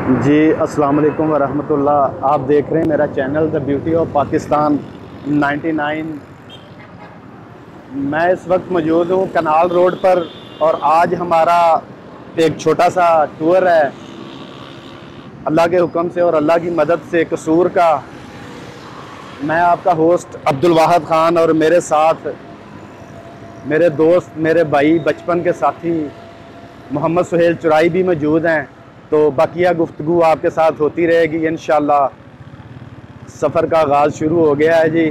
जी अस्सलाम वालेकुम वरहमतुल्लाह। आप देख रहे हैं मेरा channel the beauty of Pakistan 99। मैं इस वक्त मौजूद हूँ कनाल रोड पर और आज हमारा एक छोटा सा टूर है अल्लाह के हुक्म से और अल्लाह की मदद से कसूर का। मैं आपका होस्ट अब्दुल वाहिद ख़ान और मेरे साथ मेरे दोस्त, मेरे भाई, बचपन के साथी मोहम्मद सुहेल चुराई भी मौजूद हैं। तो बाकिया गुफ्तगू आपके साथ होती रहेगी इंशाअल्लाह। सफ़र का आगाज़ शुरू हो गया है जी।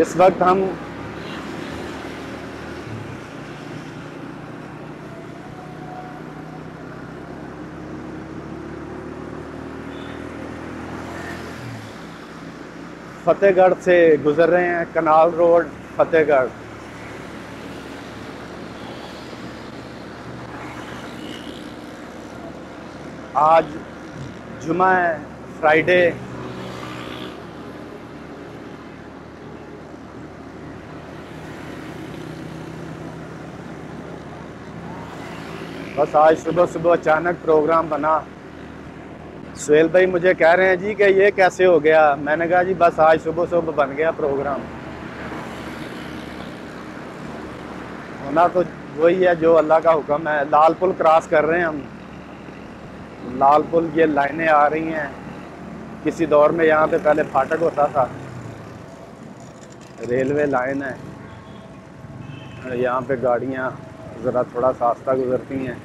इस वक्त हम फतेहगढ़ से गुज़र रहे हैं, कनाल रोड फतेहगढ़। आज जुमा है, फ्राइडे। बस आज सुबह सुबह अचानक प्रोग्राम बना। सुहेल भाई मुझे कह रहे हैं जी कि ये कैसे हो गया। मैंने कहा जी बस आज सुबह सुबह बन गया प्रोग्राम। होना तो वही है जो अल्लाह का हुक्म है। लाल पुल क्रॉस कर रहे हैं हम। लाल पुल, ये लाइनें आ रही हैं। किसी दौर में यहाँ पे पहले फाटक होता था, रेलवे लाइन है। यहाँ पे गाड़ियाँ ज़रा थोड़ा सा आस्ता गुजरती हैं।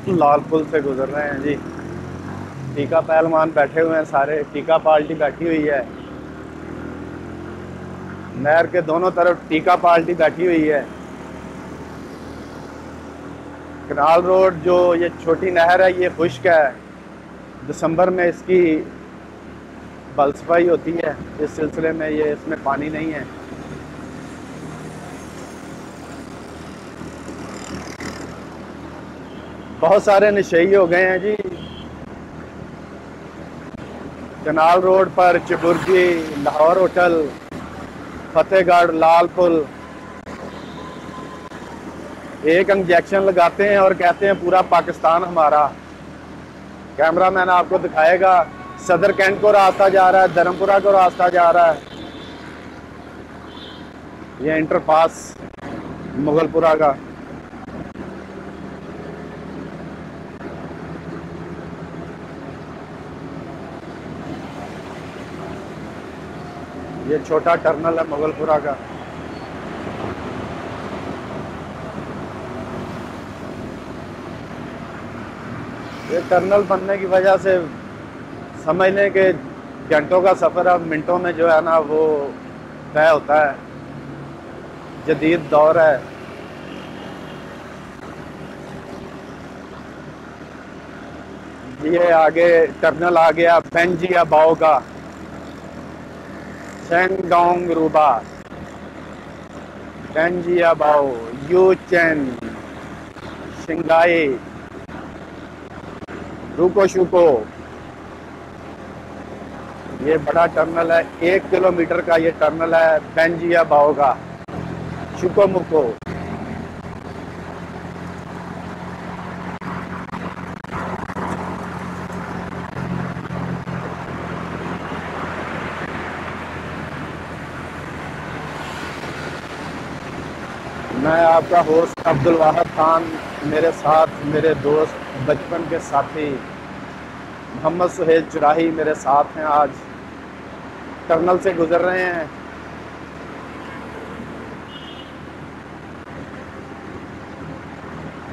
लाल पुल से गुजर रहे हैं जी। टीका पहलवान बैठे हुए हैं, सारे टीका पार्टी बैठी हुई है। नहर के दोनों तरफ टीका पार्टी बैठी हुई है। कनाल रोड जो ये छोटी नहर है ये खुश्क है। दिसंबर में इसकी बल सफाई होती है। इस सिलसिले में ये इसमें पानी नहीं है। बहुत सारे नशेई हो गए हैं जी कनाल रोड पर। चिबुर्गी, लाहौर होटल, फतेहगढ़, लाल पुल। एक इंजेक्शन लगाते हैं और कहते हैं पूरा पाकिस्तान हमारा। कैमरा मैन आपको दिखाएगा। सदर कैंट को रास्ता जा रहा है, धर्मपुरा को रास्ता जा रहा है। ये इंटरपास मुगलपुरा का। ये छोटा टर्नल है मुगलपुरा का। ये टर्नल बनने की वजह से समझ लें कि घंटों का सफ़र अब मिनटों में जो है ना वो तय होता है। जदीद दौर है। ये आगे टर्नल आ गया पेंजिया बाओ का। शेंगडोंग रूबा, पेंजिया बाओ, यूचेन, शिंगाई, रूको शुको। ये बड़ा टर्नल है, 1 किलोमीटर का ये टर्नल है पेंजिया बाओ का। शुको मुको। मैं आपका होस्ट अब्दुल वाहिद ख़ान, मेरे साथ मेरे दोस्त, बचपन के साथी मोहम्मद सुहेल चुराही मेरे साथ हैं। आज टर्नल से गुजर रहे हैं।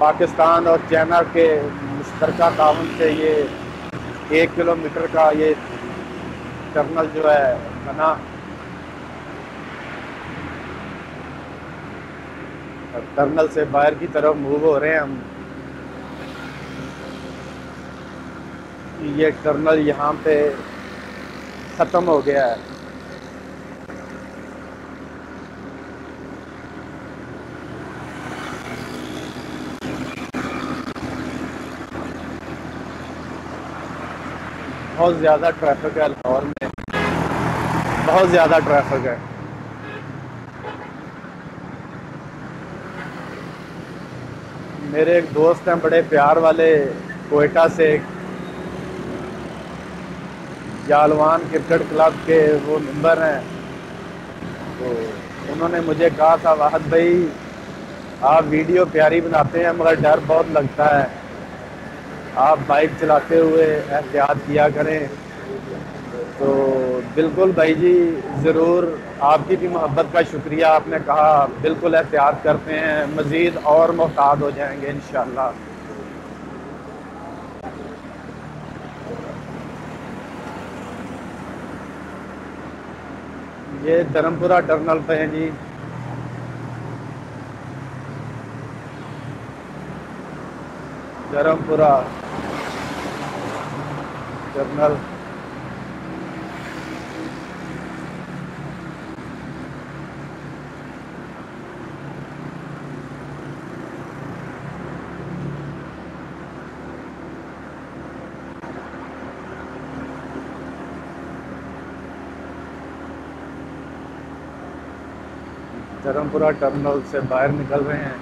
पाकिस्तान और चाइना के मुश्तरका ताउन से ये 1 किलोमीटर का ये टर्नल जो है बना। टर्नल से बाहर की तरफ मूव हो रहे हैं हम। ये टर्नल यहाँ पे ख़त्म हो गया है। बहुत ज़्यादा ट्रैफिक है लाहौर में, बहुत ज़्यादा ट्रैफिक है। मेरे एक दोस्त हैं बड़े प्यार वाले, कोयटा से, जालवान क्रिकेट क्लब के वो मेंबर हैं। तो उन्होंने मुझे कहा था, वाहद भाई आप वीडियो प्यारी बनाते हैं मगर डर बहुत लगता है, आप बाइक चलाते हुए एहतियात किया करें। तो बिल्कुल भाई जी, ज़रूर, आपकी भी मोहब्बत का शुक्रिया। आपने कहा बिल्कुल एहतियात करते हैं, मज़ीद और मोहतात हो जाएंगे इंशाअल्लाह। ये धर्मपुरा टर्नल पे है जी। धर्मपुरा टर्नल। धर्मपुरा टर्मिनल से बाहर निकल रहे हैं।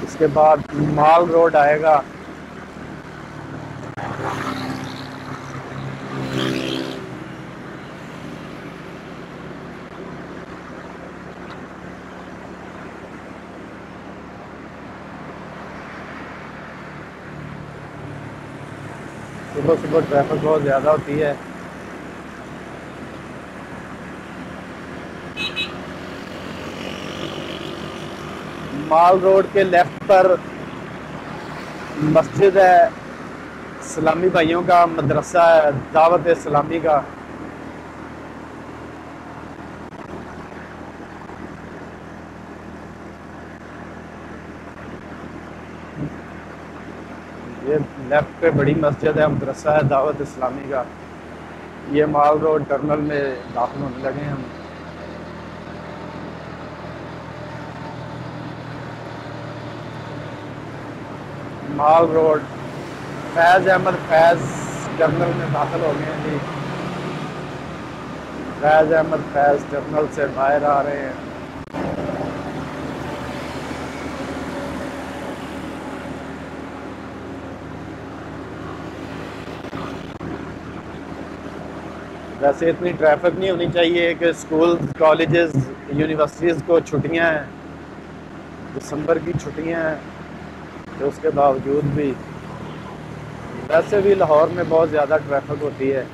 इसके बाद माल रोड आएगा। सुबह सुबह ट्रैफिक बहुत ज़्यादा होती है। माल रोड के लेफ्ट पर मस्जिद है, इस्लामी भाइयों का मदरसा है, दावत इस्लामी का। ये लेफ्ट पे बड़ी मस्जिद है, मदरसा है दावत इस्लामी का। ये माल रोड टर्मिनल में दाखिल होने लगे हैं हम। माल रोड फैज़ अहमद फैज़ टर्मिनल में दाखिल हो गए हैं जी। फैज़ अहमद फैज़ टर्मिनल से बाहर आ रहे हैं। वैसे इतनी ट्रैफिक नहीं होनी चाहिए कि स्कूल कॉलेजेस यूनिवर्सिटीज़ को छुट्टियां हैं, दिसंबर की छुट्टियां हैं, तो उसके बावजूद भी वैसे भी लाहौर में बहुत ज़्यादा ट्रैफिक होती है।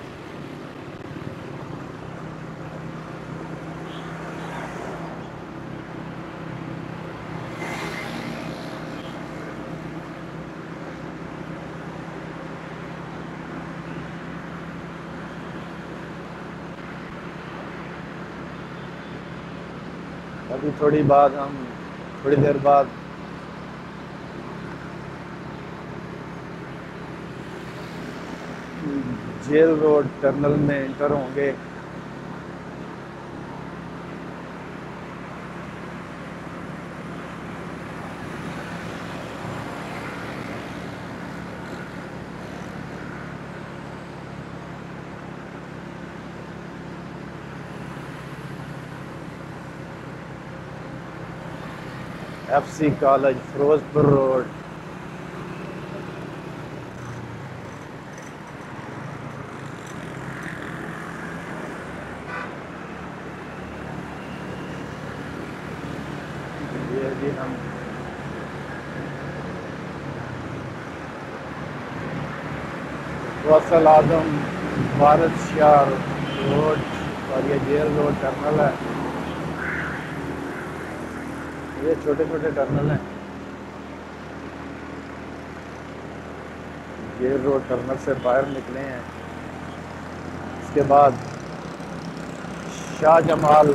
अभी थोड़ी देर बाद जेल रोड टर्मिनल में इंटर होंगे। FC college Ferozepur road. ये भी हम गौसल आजम भारत शाह रोड और ये जेल रोड टर्मिनल है। ये छोटे छोटे टर्मिनल हैं। जेल रोड टर्मिनल से बाहर निकले हैं। इसके बाद शाह जमाल